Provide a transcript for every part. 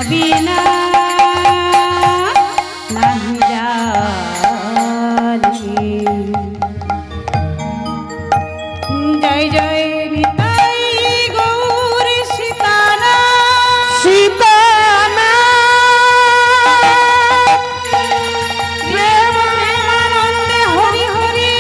বিনা নাহি জানি। জয় জয় নিতাই গৌর সীতানা সীতানা প্রেম প্রেমানন্দে হরি হরি।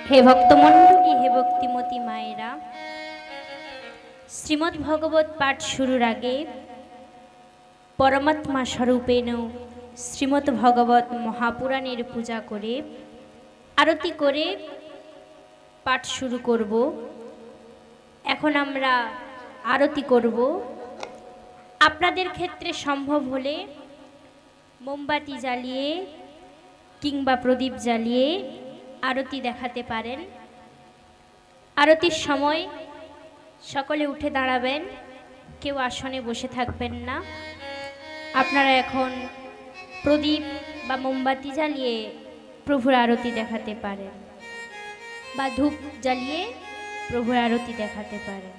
हे भक्तमंडली हे भक्तिमती मायेरा श्रीमद् भगवत पाठ शुरूर आगे परमात्मा स्वरूपेण श्रीमद् भगवत महापुराणेर पूजा करे आरती करे पाठ शुरू करब। एखन आमरा आरती करब। आपनादेर क्षेत्रे सम्भव होले मोमबाती जालिए किंबा प्रदीप जालिए आरती देखाते पारेन। आरतीर समय सकले उठे दाड़ाबेन, केउ आसने बसे थाकबेन ना। आपनारा एखन प्रदीप बा मोमबाती जालिए प्रभुर आरती देखाते पारेन बा धूप जालिए प्रभुर आरती देखाते पारेन।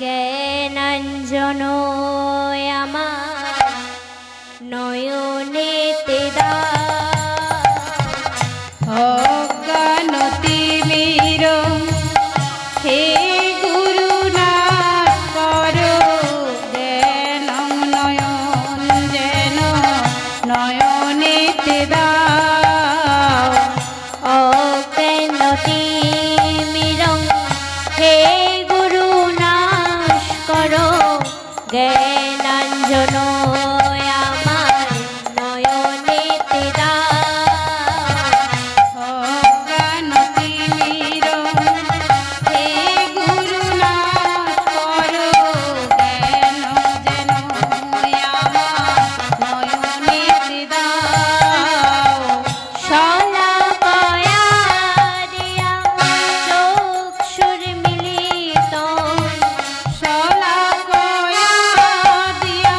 জ্ঞানাঞ্জন আমার নয়নেতে অজ্ঞান তিমির হে গুরু নাশ করো জ্ঞান নয়ন যেন নয়নেতে দাও। অজ্ঞানতি মিরং হে গুরু নাশ করো জ্ঞানাঞ্জন আমার নয়নেতে অজ্ঞান তিমির হে গুরু নাশ করো জ্ঞান যেন আমার নয়নেতে দাও। শলাকয়া দিয়া চক্ষুর মিলিত শলাকয়া দিয়া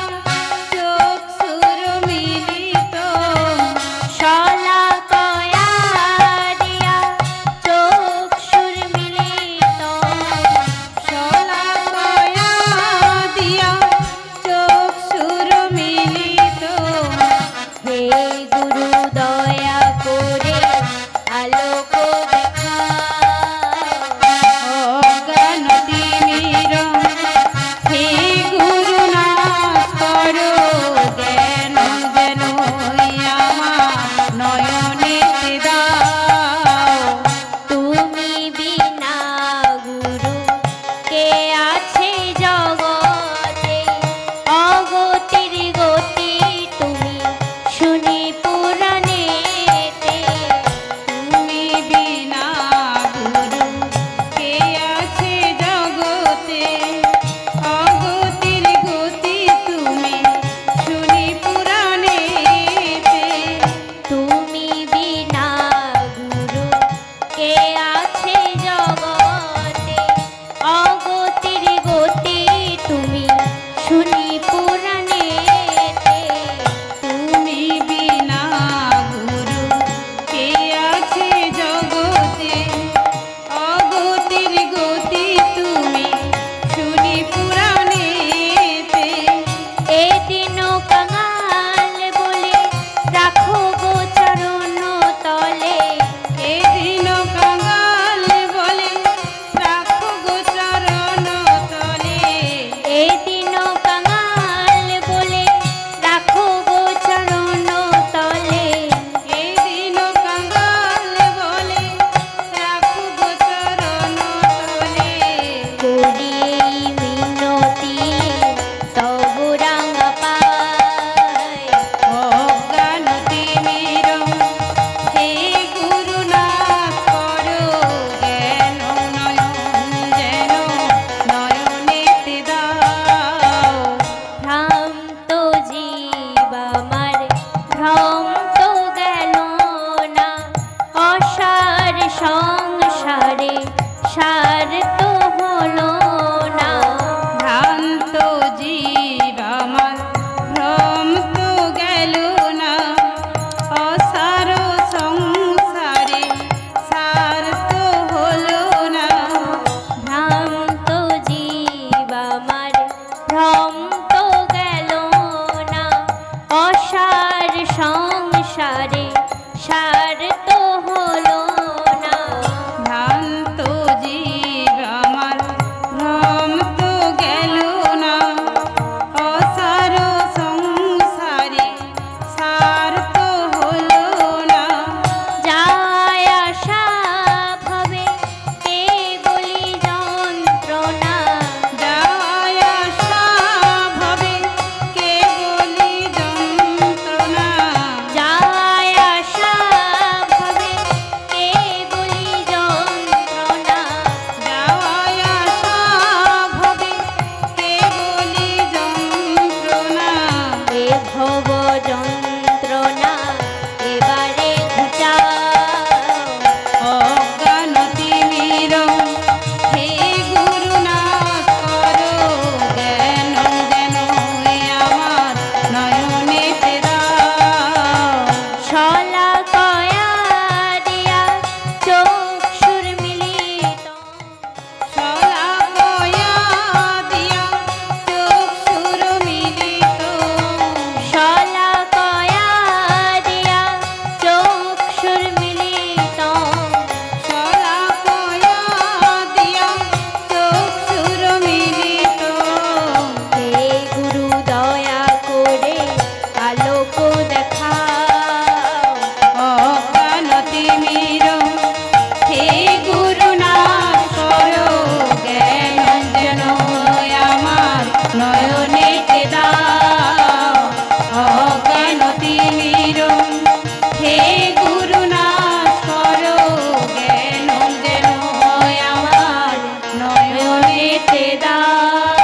নিতে দাও।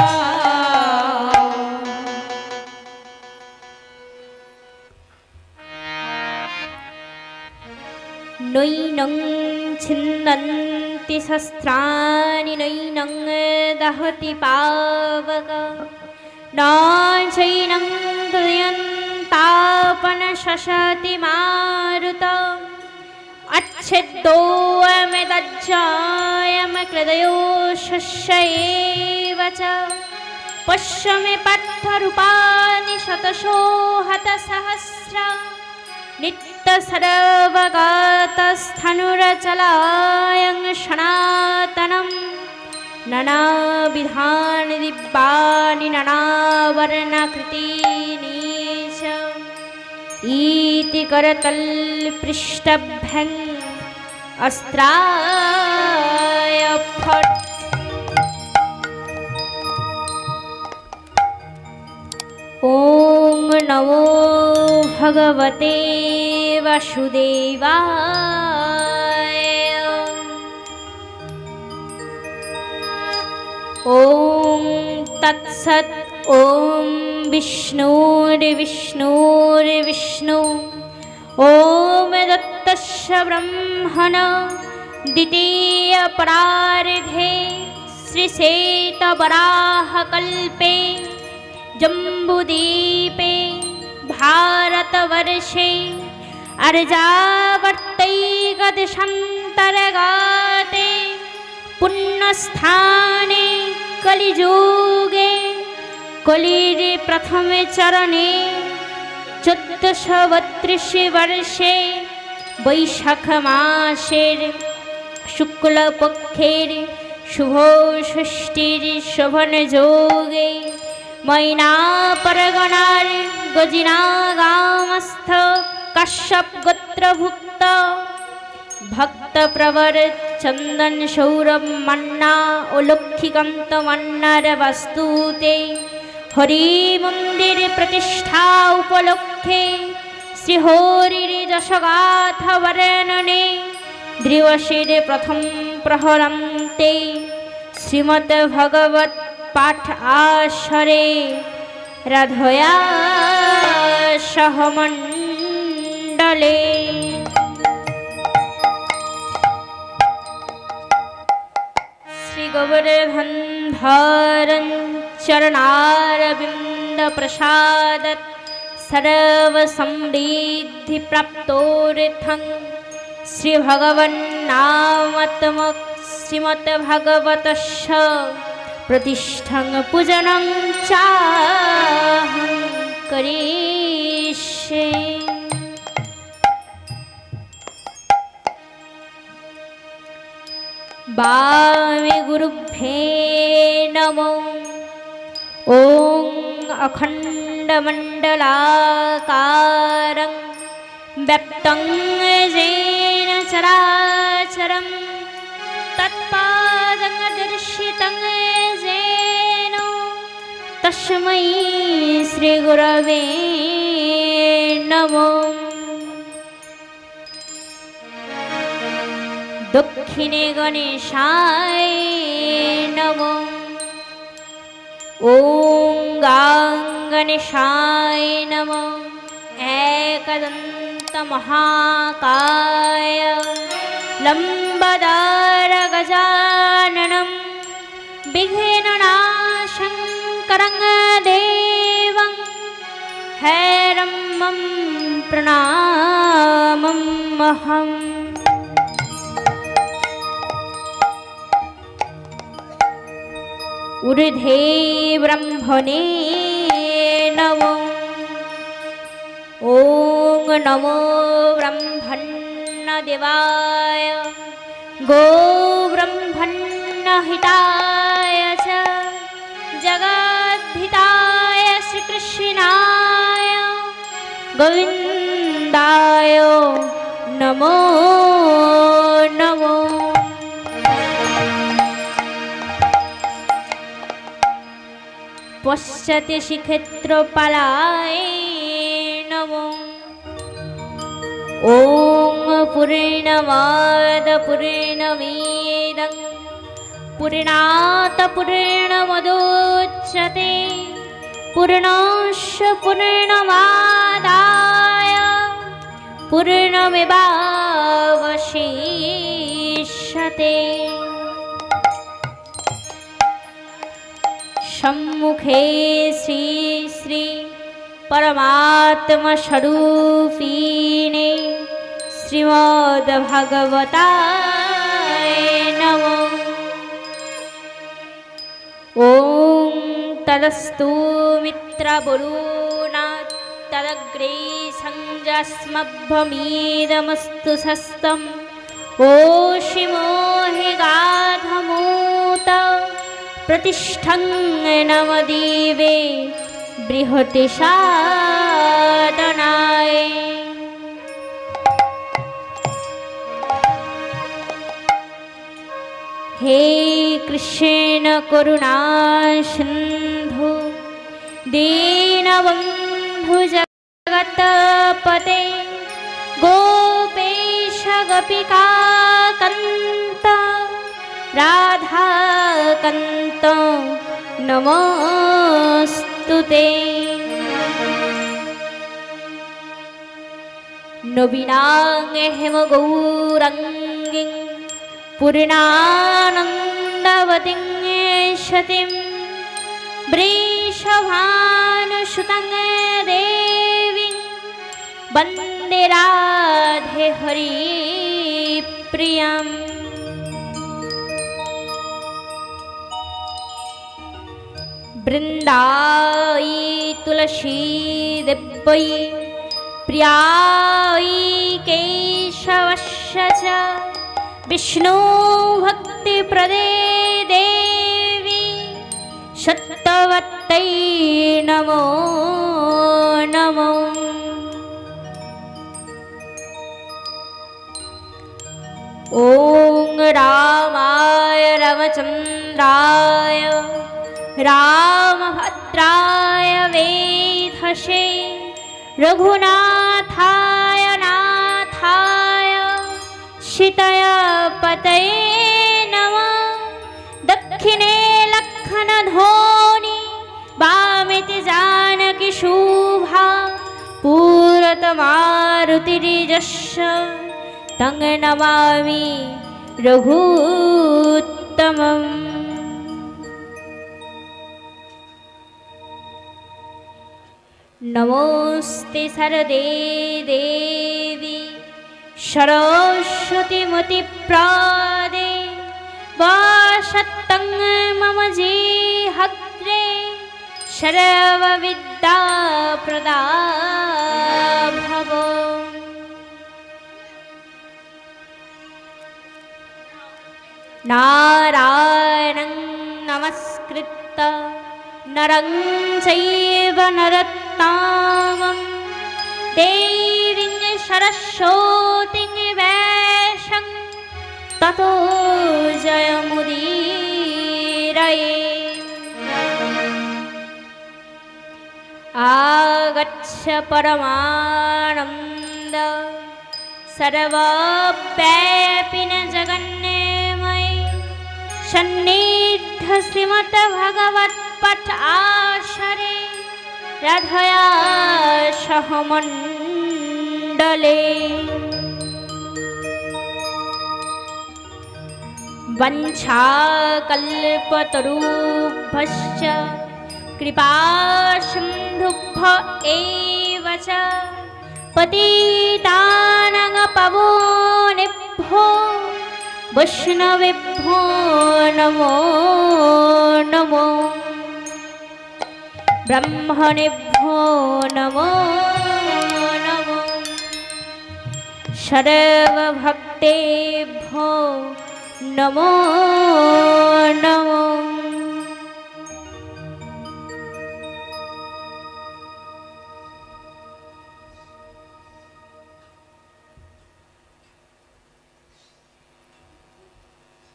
নৈনং ছিন্দন্তি শস্ত্রাণি নৈনং দহতি পাবক ন চৈনং তুর্যন্তাপন শশতি মারুত अच्छेदोऽयमेतज्जायम कृदयो शस्य एव च पश्य मे पार्थरूपाणि शतशो हतसहस्र नित्यसर्वगतस्थनुरचलायं सनातनं नानाविधानि दिव्यानि नानावर्णाकृतीनि च इति करतलपृष्ठभ्यं अस्त्राय फट् ॐ नमो भगवते वासुदेवाय ॐ तत्सत् ॐ विष्णुर्विष्णुर्विष्णु ॐ दत्तस्य ब्रह्मण द्वितीयपरार्धे श्रीश्वेतवराहकल्पे जम्बूद्वीपे भारतवर्षे अर्यावर्तैकदेशान्तर्गते पुण्यस्थाने कलियुगे कलिर प्रथमे चरणे 1432 वर्षे वैशाख मासेर शुक्लपक्षेर शुभ षष्ठीर शोभन योगे मैना परगनार गजिना गामस्थ कश्यप गोत्रभुक्त भक्त प्रवर चंदन सौरभ मन्ना ओ लक्ष्मीकांत मन्नार वास्तुते हरि मंदिर प्रतिष्ठा उपलक्षे श्रीहरिर यशगाथा वर्णने दिवसेर प्रथम प्रहरान्ते श्रीमद् भगवत पाठ आश्रये राधया सहमण्डले श्री गोवर्धन धारन चरणारविंद प्रसाद सर्व समृद्धि प्राप्तोर्थं श्री भगवन् नामात्मक श्रीमद् भागवतस्य प्रतिष्ठं पूजनं चाहं करिष्ये। वामे गुरुभ्ये नमो। ॐ अखण्डमण्डलाकारं व्याप्तं येन चराचरं तत्पादं दर्शितं येन तस्मै श्रीगुरवे नमो। दक्षिणे गणेशाय नमो। ॐ गां गणेशाय नमो। एकदन्त महाकाय लम्बोदर गजाननं विघ्ननाशं करं देवं हैरम्मं प्रणाममहम्। ऊर्ध्वे ब्रह्मणे नमो। ॐ नमो ब्रह्मण्यदेवाय गोब्रह्मण्यहिताय च जगद्धिताय श्रीकृष्णाय गोविन्दाय नमो नमो। पश्चाते श्रीक्षेत्रपालाय नमो। ॐ पूर्णमाद पूर्णमिदं पूर्णात् पूर्णमुदच्यते पूर्णस्य पूर्णमादाय पूर्णमेवावशिष्यते। सम्मुखे श्री श्री परमात्मा स्वरूपिणे श्रीमद्भगवताय नमः। ओम तदस्तु मित्रवरुणा तदग्रे संजस्मभ्यमीदमस्तु सस्तम् ओषिमो हि गाधमूत प्रतिष्ठं नमदीवे बृहति साधनाय। हे कृष्ण करुणा सिंधु दीनबंधु जगत्पते गोपेश गोपिका कांत राधाकांत नमोस्तुते। नवीनां हेमगौरांगीं पूर्णानन्दवतीं सतीं वृषभानुसुतां देवीं वन्दे राधे हरिप्रियाम्। वृन्दाई तुलसी देव्यै प्रियायै केशवस्य च विष्णु भक्ति प्रदे देवी सत्यवत्यै नमो नमो। ओम रामाय रामचंद्राय रामभद्राय वेधसे रघुनाथाय नाथाय सीताय पतये नमः। दक्षिणे लक्ष्मणध्वनि वामे जानकी शुभा पूरत मारुतिर्यस्य तं नमामि रघुत्तमम्। नमोस्ते सरदे देवी सरस्वतीमति प्रदे वसतं मम जिह्वे सर्वविद्या प्रदा भव। नारायणं नमस्कृत्य नरं चैव नरोत्तमं देवीं सरस्वतीं व्यासं ततो जयमुदीरये। आगच्छ परमानन्द सर्वव्यापिन जगन्मय सन्निध श्रीमद्भगवत्पाठाशरे राधया सह मण्डले। वञ्छाकल्पतरुभ्यश्च कृपासिन्धुभ्य एव च पतितानां पावनेभ्यो वैष्णवेभ्यो नमो नमो। ब्राह्मणेभ्यो नमो नमो। सर्वभक्तेभ्यो नमो नमो।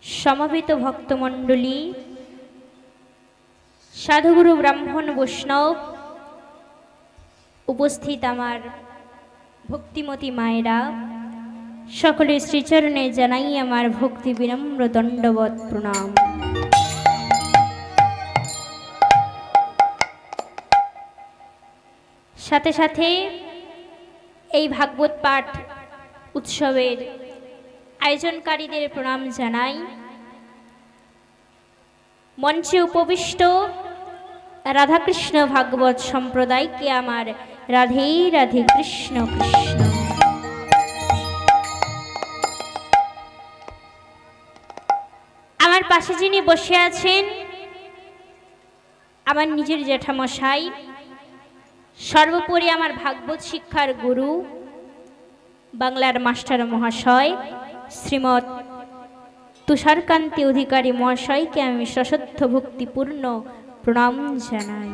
समवेत भक्तमंडली साधुगुरु ब्राह्मण वैष्णव उपस्थित आमार भक्तिमती मायेरा सकले श्रीचरणे जानाई आमार भक्ति विनम्र दंडवत प्रणाम। সাথে সাথে এই ভাগবত পাঠ উৎসবের আয়োজনকারীদের প্রণাম জানাই। মঞ্চে উপবিষ্ট রাধাকৃষ্ণ ভাগবত সম্প্রদায়কে আমার রাধে রাধে কৃষ্ণ কৃষ্ণ। আমার পাশে যিনি বসে আছেন আমার নিজের জ্যাঠামশাই, সর্বোপরি আমার ভাগবত শিক্ষার গুরু বাংলার মাস্টার মহাশয় শ্রীমৎ তুষারকান্তি অধিকারী মহাশয়কে আমি সশ্রদ্ধ ভক্তিপূর্ণ প্রণাম জানাই।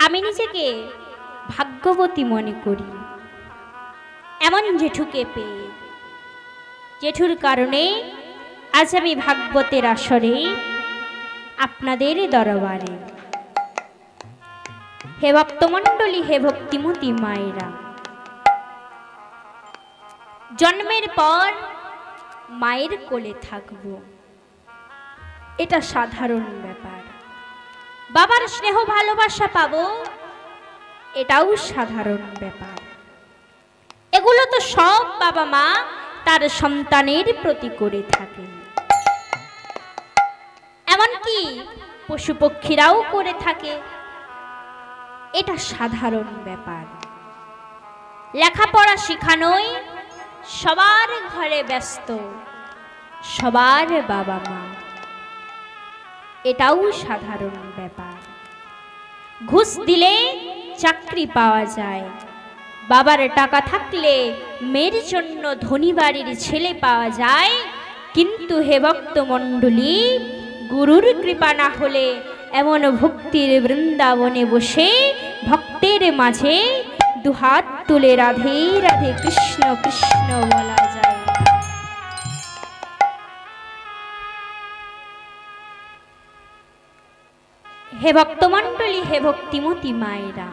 আমি নিজেকে ভাগ্যবতী মনে করি এমন জেঠুকে পেয়ে। জেঠুর কারণে আজ আমি ভাগবতের আসরে আপনাদের দরবারে। হে ভক্তমণ্ডলী, হে ভক্তিমতী মায়েরা, জন্মের পর মায়ের কোলে থাকব, এটা সাধারণ ব্যাপার। বাবার স্নেহ ভালোবাসা পাবো, এটাও সাধারণ ব্যাপার। এগুলো তো সব বাবা মা তার সন্তানের প্রতি করে থাকেন, এমনকি পশু পক্ষীরাও করে থাকে, এটা সাধারণ ব্যাপার। লেখাপড়া শিখানোই সবার ঘরে ব্যস্ত, সবার বাবা মা, এটাও সাধারণ ব্যাপার। ঘুষ দিলে চাকরি পাওয়া যায়, বাবার টাকা থাকলে মেয়ের জন্য ধনী বাড়ির ছেলে পাওয়া যায়। কিন্তু হে ভক্তমণ্ডলী, গুরুর কৃপা না হলে এমন ভক্তির বৃন্দাবনে বসে ভক্তের মাঝে দুহাত তুলে রাধে রাধে কৃষ্ণ কৃষ্ণ বলা যায়। হে ভক্তমণ্ডলী, হে ভক্তিমতী মায়েরা,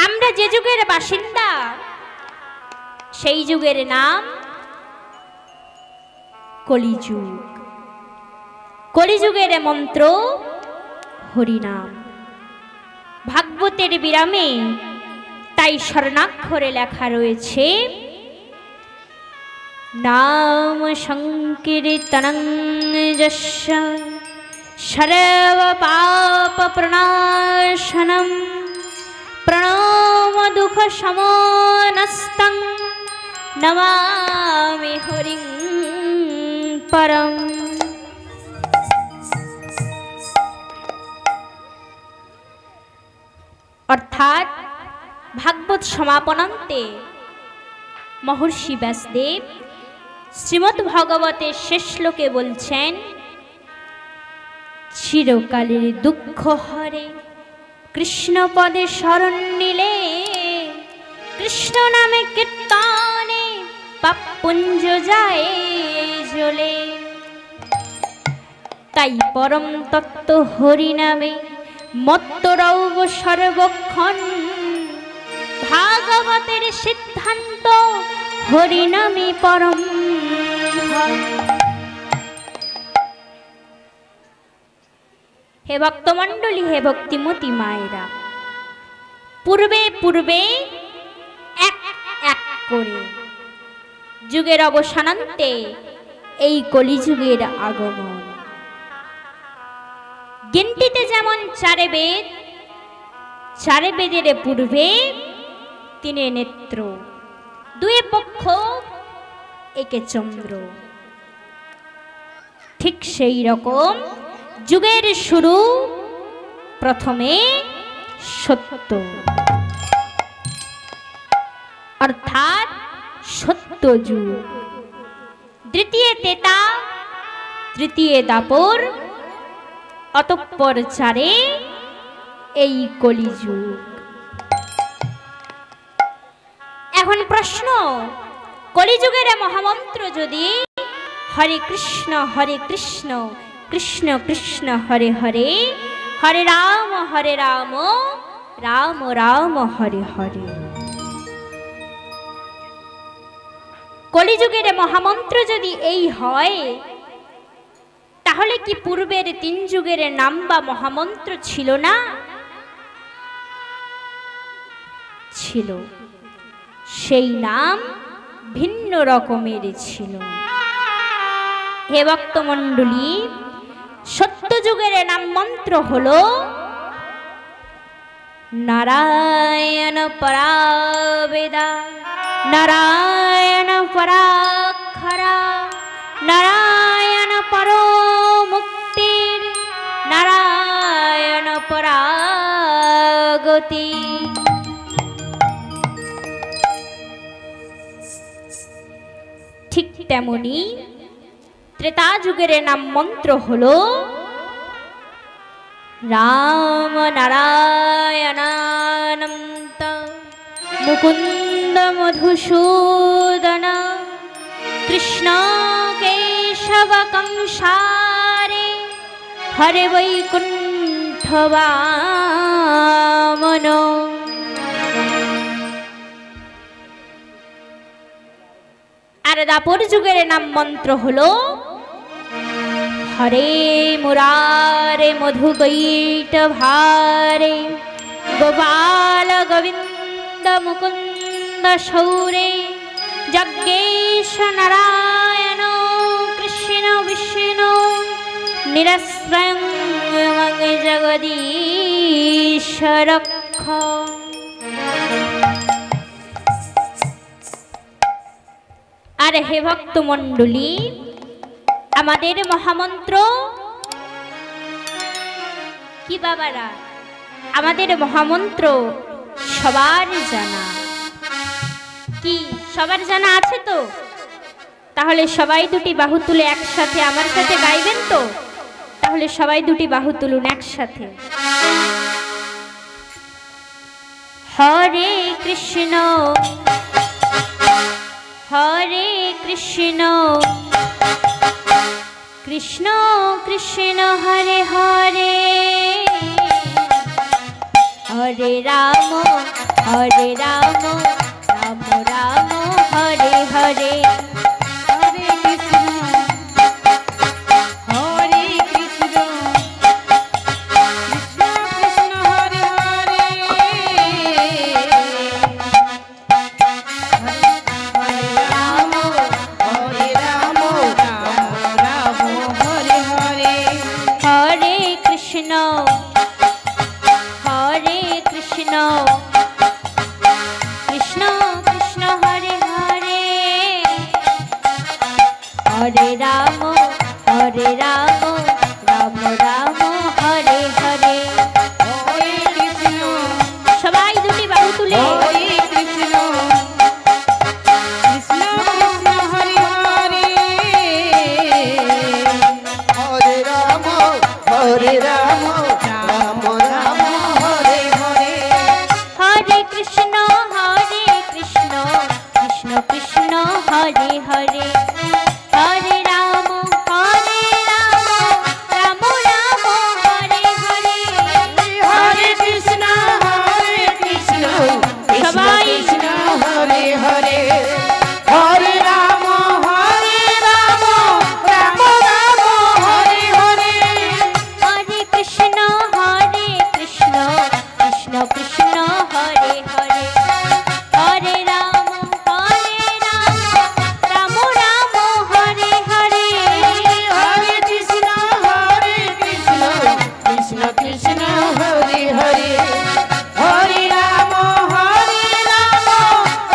আমরা যে যুগের বাসিন্দা সেই যুগের নাম কলিযুগ। কলিযুগের মন্ত্র হরিনাম। ভাগবতের বিরামে তাই স্বর্ণাক্ষরে লেখা রয়েছে, নাম সংকীর্তনং যস্য সর্ব পাপ প্রণাশনম প্রণম দুঃখ সমনস্তং নমামি হরিং পরম। অর্থাৎ ভাগবত সমাপনান্তে মহর্ষি ব্যাসদেব শ্রীমদ্ ভগবতের শেষ শ্লোকে বলছেন, চিরকালের দুঃখ হরে কৃষ্ণ পদে শরণ নিলে, কৃষ্ণ নামে কীর্তনে পাপ পুঞ্জ যায় জ্বলে। তাই পরম তত্ত্ব হরি নামে মত্ত রব সর্বক্ষণ, ভাগবতের সিদ্ধান্ত হরি নামে পরম। হে ভক্তমণ্ডলী, হে ভক্তিমতী মায়েরা, পূর্বে পূর্বে এক এক করে যুগের অবসানান্তে এই কলিযুগের আগমন। গিনতিতে যেমন চারে বেদ, চারে বেদের পূর্বে তিনে নেত্র, দুয়ে পক্ষ একে চন্দ্র। ঠিক সেই রকম যুগের শুরু প্রথমে সত্য, অর্থাৎ সত্য যুগ, দ্বিতীয় তেতা, তৃতীয় দাপর, অতঃপর চারে এই কলিযুগ। এখন প্রশ্ন, কলিযুগের মহামন্ত্র যদি হরে কৃষ্ণ কৃষ্ণ কৃষ্ণ হরে হরে, হরে রাম রাম রাম হরে হরে, কলিযুগের মহামন্ত্র যদি এই হয়, তাহলে কি পূর্বের 3 যুগের নাম বা মহামন্ত্র ছিল না? ছিল। সেই নাম ভিন্ন রকমের ছিল। হে ভক্তমণ্ডলী, সত্য যুগের নাম মন্ত্র হলো নারায়ণ পরাবেদা, নারায়ণ পরাক্ষরা, নারায়ণ পরো মুক্তির, নারায়ণ পরাগতি। ঠিক তেমনি ত্রেতা যুগের নাম মন্ত্র হলো রাম নারায়ণানন্ত মুকুন্দ মধুসূদন কৃষ্ণ কেশব কংসারে হরে বৈকুণ্ঠ বামন। আর দাপর যুগের নাম মন্ত্র হলো হরে মুরারে মধুকৈট ভারে গোপাল গোবিন্দ মুকুন্দ শৌরে যজ্ঞেশ নারায়ণ কৃষ্ণ বিষ্ণু নিরস্রয়ং জগদীশ রক্ষ। আর হে ভক্তমণ্ডলী, আমাদের মহামন্ত্র কি বাবারা? আমাদের মহামন্ত্র সবার জানা। কি সবার জানা আছে তো? তাহলে সবাই দুটি বাহু তুলে একসাথে আমার সাথে গাইবেন তো? তাহলে সবাই দুটি বাহু তুলুন একসাথে। হরে কৃষ্ণ হরে কৃষ্ণ কৃষ্ণ কৃষ্ণ হরে হরে, হরে রাম রাম রাম হরে হরে। হরে কৃষ্ণ হরে কৃষ্ণ কৃষ্ণ কৃষ্ণ হরে হরে, হরে রাম রাম রাম হরে হরে। হরে কৃষ্ণ হরে কৃষ্ণ কৃষ্ণ কৃষ্ণ হরে হরে, হরে রাম রাম রাম হরে হরে। হরে কৃষ্ণ সবাই দুটি বাহু তুলে হরে কৃষ্ণ কৃষ্ণ কৃষ্ণ হরে হরে, হরে রাম রাম রাম হরে হরে। হরে কৃষ্ণ কৃষ্ণ কৃষ্ণ হরে হরে, হরে রাম রাম রাম হরে হরে। হরে কৃষ্ণ কৃষ্ণ সবাই কৃষ্ণ হরে হরে, হরে রাম রাম রাম হরে হরে। হরে কৃষ্ণ কৃষ্ণ কৃষ্ণ হরে হরে, হরে রাম রাম রাম হরে হরে। হরে কৃষ্ণ কৃষ্ণ কৃষ্ণ হরে হরে, হরে রাম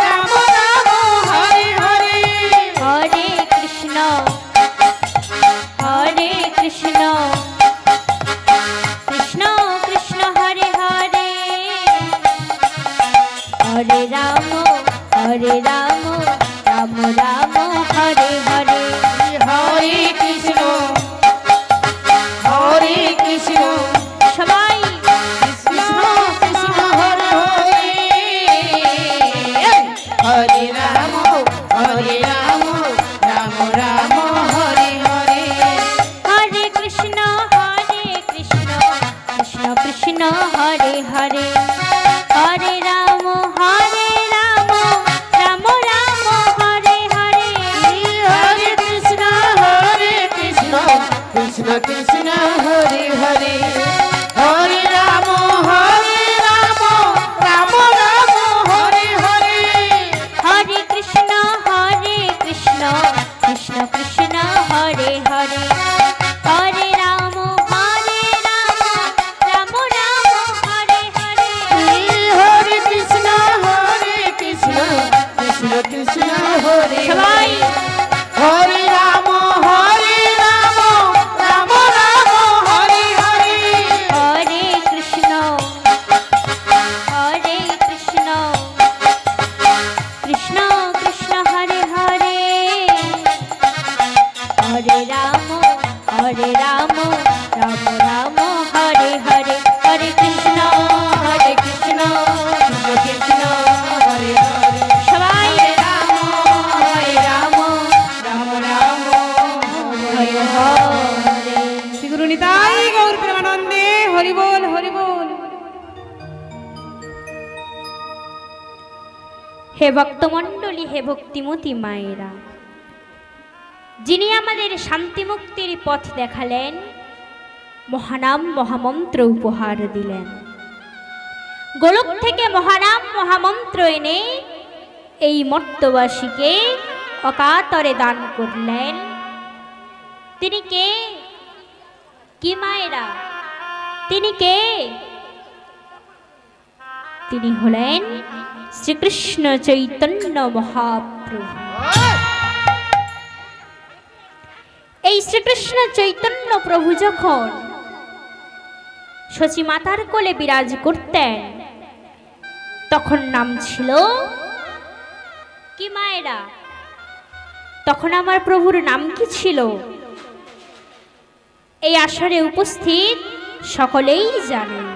রাম রাম হরে হরে। হরে কৃষ্ণ কৃষ্ণ কৃষ্ণ হরে হরে, হরে রাম রাম রাম হরে হরে। হরে কৃষ্ণ সবাই কৃষ্ণ কৃষ্ণ হরে হরে, হরে রাম রাম রাম হরে হরে। হরে কৃষ্ণ কৃষ্ণ কৃষ্ণ হরে হরে, হরে রাম রাম রাম হরে হরে। হরে কৃষ্ণ কৃষ্ণ হরে সবাই হরে রাম রাম রাম হরে হরে হরে কৃষ্ণ কৃষ্ণ কৃষ্ণ হরে হরে হরে রাম রাম রাম হরে হরে হরে কৃষ্ণ কৃষ্ণ কৃষ্ণ হরে হরে সবাই রাম রাম রাম হরে হরে শ্রী গুরু নিতাই গৌর প্রেমানন্দে হরি বল হরি বল। হে ভক্তমণ্ডলী, হে ভক্তিমতী মায়েরা, যিনি আমাদের শান্তি মুক্তির পথ দেখালেন, মহানাম মহামন্ত্র উপহার দিলেন, গোলক থেকে মহানাম মহামন্ত্র এনে এই মর্তবাসীকে অকাতরে দান করলেন, তিনি কে? কি মায়েরা, তিনি কে? তিনি হলেন শ্রীকৃষ্ণ চৈতন্য মহাপ্রভু। এই শ্রীকৃষ্ণ চৈতন্য প্রভু যখন শচী মাতার কোলে বিরাজ করতেন, তখন নাম ছিল কি মায়েরা? তখন আমার প্রভুর নাম কি ছিল? এই আসরে উপস্থিত সকলেই জানেন।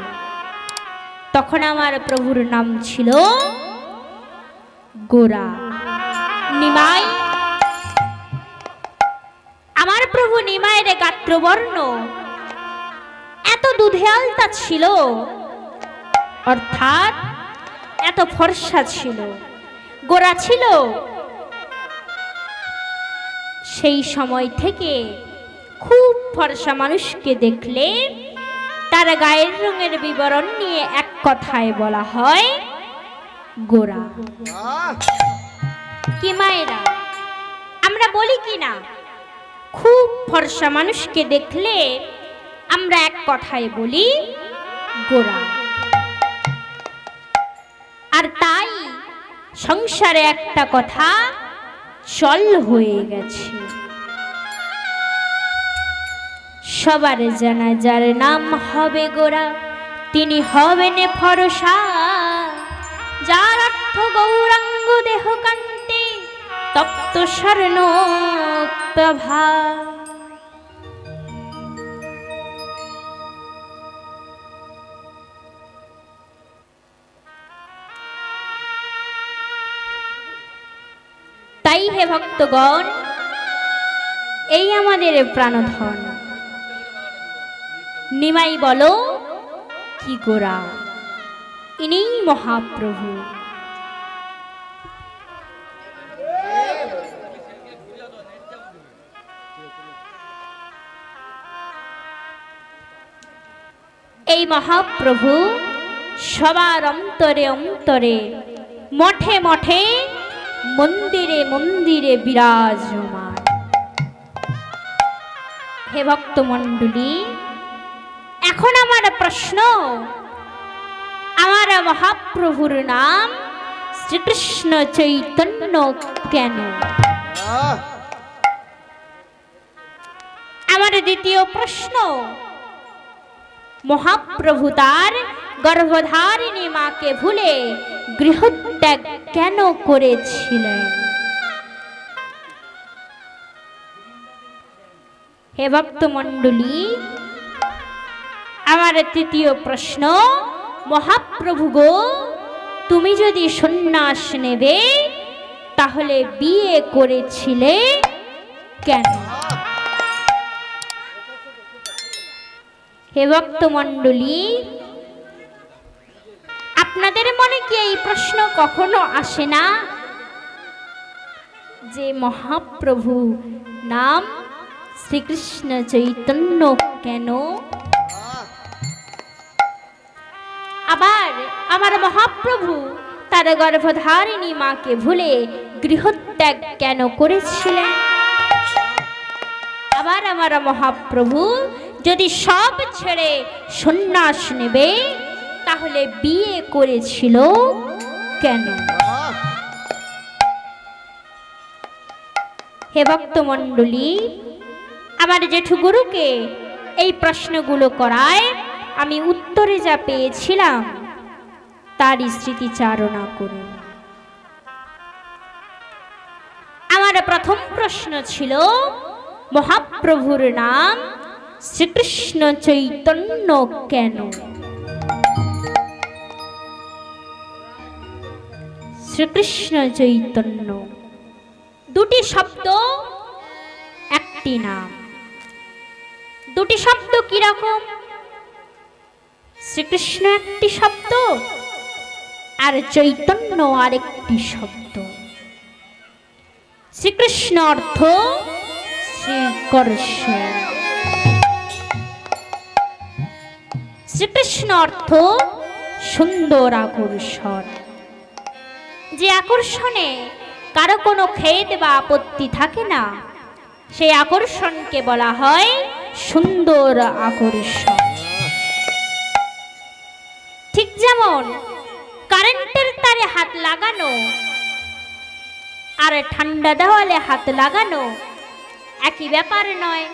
তখন আমার প্রভুর নাম ছিল গোরা, নিমাই। আমার প্রভু নিমাইয়ের গাত্রবর্ণ এত দুধে আলতা ছিল, অর্থাৎ এত ফর্সা ছিল, গোরা ছিল। সেই সময় থেকে খুব ফর্সা মানুষকে দেখলে তার গায়ের রঙের বিবরণ নিয়ে এক কথায় বলা হয় গোরা। কি মায়েরা, আমরা বলি কি না, খুব ফর্সা মানুষকে দেখলে আমরা এক কথায় বলি গোরা। আর তাই সংসারে একটা কথা চল হয়ে গেছে, সবার জানা যার নাম হবে গোরা, তিনি হবেন ফরসা, যার অর্থ গৌরাঙ্গ দেহ কান্তে তপ্ত স্বর্ণ প্রভা। তাই হে ভক্তগণ, এই আমাদের প্রাণধন। নিমাই বলো কি গোরা, ইনিই মহাপ্রভু। এই মহাপ্রভু সবার অন্তরে অন্তরে, মঠে মঠে, মন্দিরে মন্দিরে বিরাজমান। হে ভক্তমণ্ডলী, এখন আমার প্রশ্ন, আমার মহাপ্রভুর নাম শ্রীকৃষ্ণ চৈতন্য কেন? আমার দ্বিতীয় প্রশ্ন, মহাপ্রভু তার গর্ভধারিণী মাকে ভুলে গৃহত্যাগ কেন করেছিলেন? হে ভক্তমণ্ডলী, আমার তৃতীয় প্রশ্ন, মহাপ্রভু গো, তুমি যদি সন্ন্যাস নেবে তাহলে বিয়ে করেছিলে কেন? হে ভক্তমণ্ডলী, আপনাদের মনে কি এই প্রশ্ন কখনো আসে না যে মহাপ্রভু নাম শ্রীকৃষ্ণ চৈতন্য কেন? আবার আমার মহাপ্রভু তার গর্ভধারিণী মাকে ভুলে গৃহত্যাগ কেন করেছিলেন? আবার আমার মহাপ্রভু যদি সব ছেড়ে সন্ন্যাস নেবে তাহলে বিয়ে করেছিল কেন? হে ভক্তমণ্ডলী, আমার জেঠু গুরুকে এই প্রশ্নগুলো করায় আমি উত্তরে যা পেয়েছিলাম তারই স্মৃতিচারণা করুন। আমার প্রথম প্রশ্ন ছিল, মহাপ্রভুর নাম শ্রীকৃষ্ণ চৈতন্য কেন? শ্রীকৃষ্ণ চৈতন্য দুটি শব্দ, একটি নাম। দুটি শব্দ কিরকম? শ্রীকৃষ্ণ একটি শব্দ আর চৈতন্য আরেকটি শব্দ। শ্রীকৃষ্ণ অর্থ শ্রীকর্ষণ, শ্রীকৃষ্ণ অর্থ সুন্দর আকর্ষণ। যে আকর্ষণে কারো কোনো খেদ বা আপত্তি থাকে না, সেই আকর্ষণকে বলা হয় সুন্দর আকর্ষণ। ঠিক যেমন কারেন্টের তারে হাত লাগানো আর ঠান্ডা দেওয়ালে হাত লাগানো একই ব্যাপার নয়।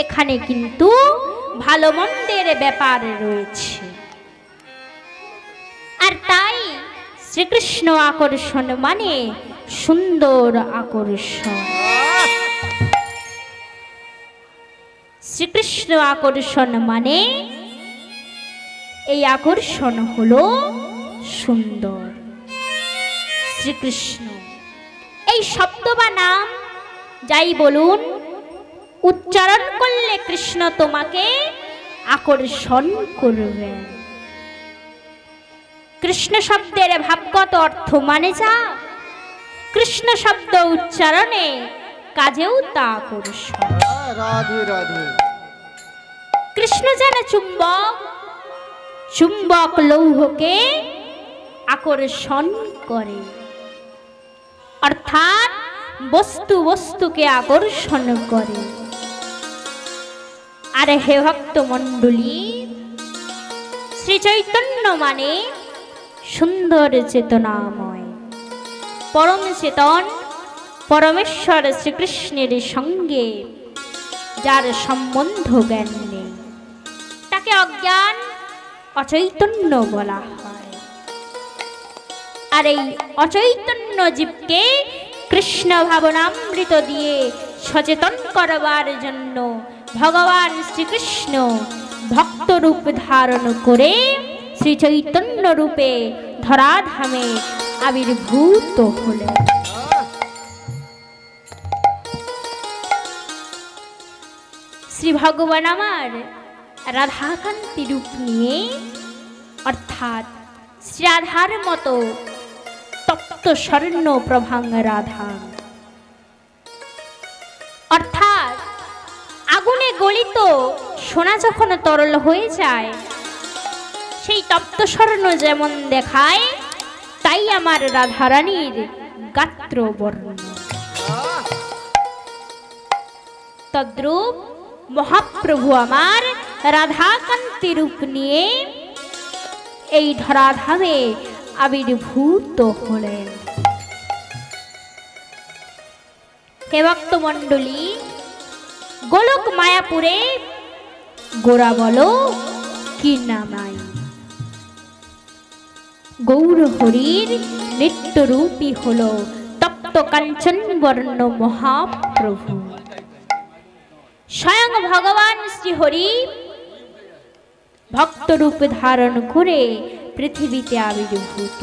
এখানে কিন্তু ভালো মন্দের ব্যাপার রয়েছে। আর তাই শ্রীকৃষ্ণ আকর্ষণ মানে সুন্দর আকর্ষণ। শ্রীকৃষ্ণ আকর্ষণ মানে এই আকর্ষণ হলো সুন্দর। শ্রীকৃষ্ণ এই শব্দ বা নাম যাই বলুন, উচ্চারণ করলে কৃষ্ণ তোমাকে আকর্ষণ করবেন। কৃষ্ণ শব্দের ভাবগত অর্থ মানে যা, কৃষ্ণ শব্দ উচ্চারণে কাজেও তা আকর্ষণ। রাধে রাধে। কৃষ্ণ যেন চুম্বক, চুম্বক লৌহকে আকর্ষণ করে, অর্থাৎ বস্তু বস্তুকে আকর্ষণ করে। আর হে ভক্ত মণ্ডলী, শ্রী চৈতন্য মানে সুন্দর চেতনাময়, পরম চেতন পরমেশ্বর শ্রীকৃষ্ণের সঙ্গে যার সম্বন্ধ জ্ঞান নেই, তাকে অজ্ঞান অচৈতন্য বলা হয়। আর এই অচৈতন্য জীবকে কৃষ্ণ ভাবনামৃত দিয়ে সচেতন করবার জন্য ভগবান শ্রীকৃষ্ণ ভক্ত রূপ ধারণ করে শ্রী চৈতন্য রূপে ধরাধামে আবির্ভূত হলেন। শ্রী ভগবান আমার রাধাকান্তি রূপ নিয়ে, অর্থাৎ শ্রী রাধার মতো তপ্ত স্বর্ণ প্রভাং রাধা, অর্থাৎ আগুনে গলিত সোনা যখন তরল হয়ে যায়, সেই তপ্ত স্বর্ণ যেমন দেখায়, তাই আমার রাধারানীর গাত্র বর্ণ। তদ্রূপ মহাপ্রভু আমার রাধাকান্তি রূপ নিয়ে এই ধরাধামে আবির্ভূত হলেন। হে ভক্তমণ্ডলী, গোলক মায়াপুরে গোরা বলো কি নামাই, গৌর হরির নিত্যরূপী হল তপ্ত কাঞ্চন বর্ণ মহাপ্রভু। স্বয়ং ভগবান শ্রীহরি ভক্তরূপ ধারণ করে পৃথিবীতে আবির্ভূত।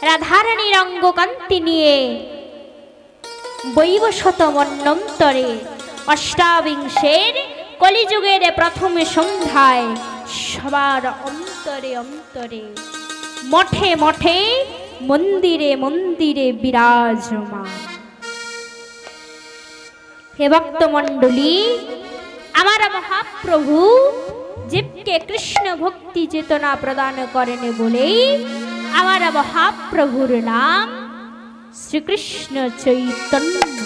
রাধারানীর অঙ্গকান্তি নিয়ে বৈবশত মন্বন্তরে অষ্টাবিংশের কলিযুগের প্রথম সন্ধ্যায় সবার অন্তরে অন্তরে, মঠে মঠে, মন্দিরে মন্দিরে বিরাজমান। হে ভক্তমণ্ডলী, আমার মহাপ্রভু জীবকে কৃষ্ণ ভক্তি চেতনা প্রদান করেন বলেই আমার মহাপ্রভুর নাম শ্রীকৃষ্ণ চৈতন্য।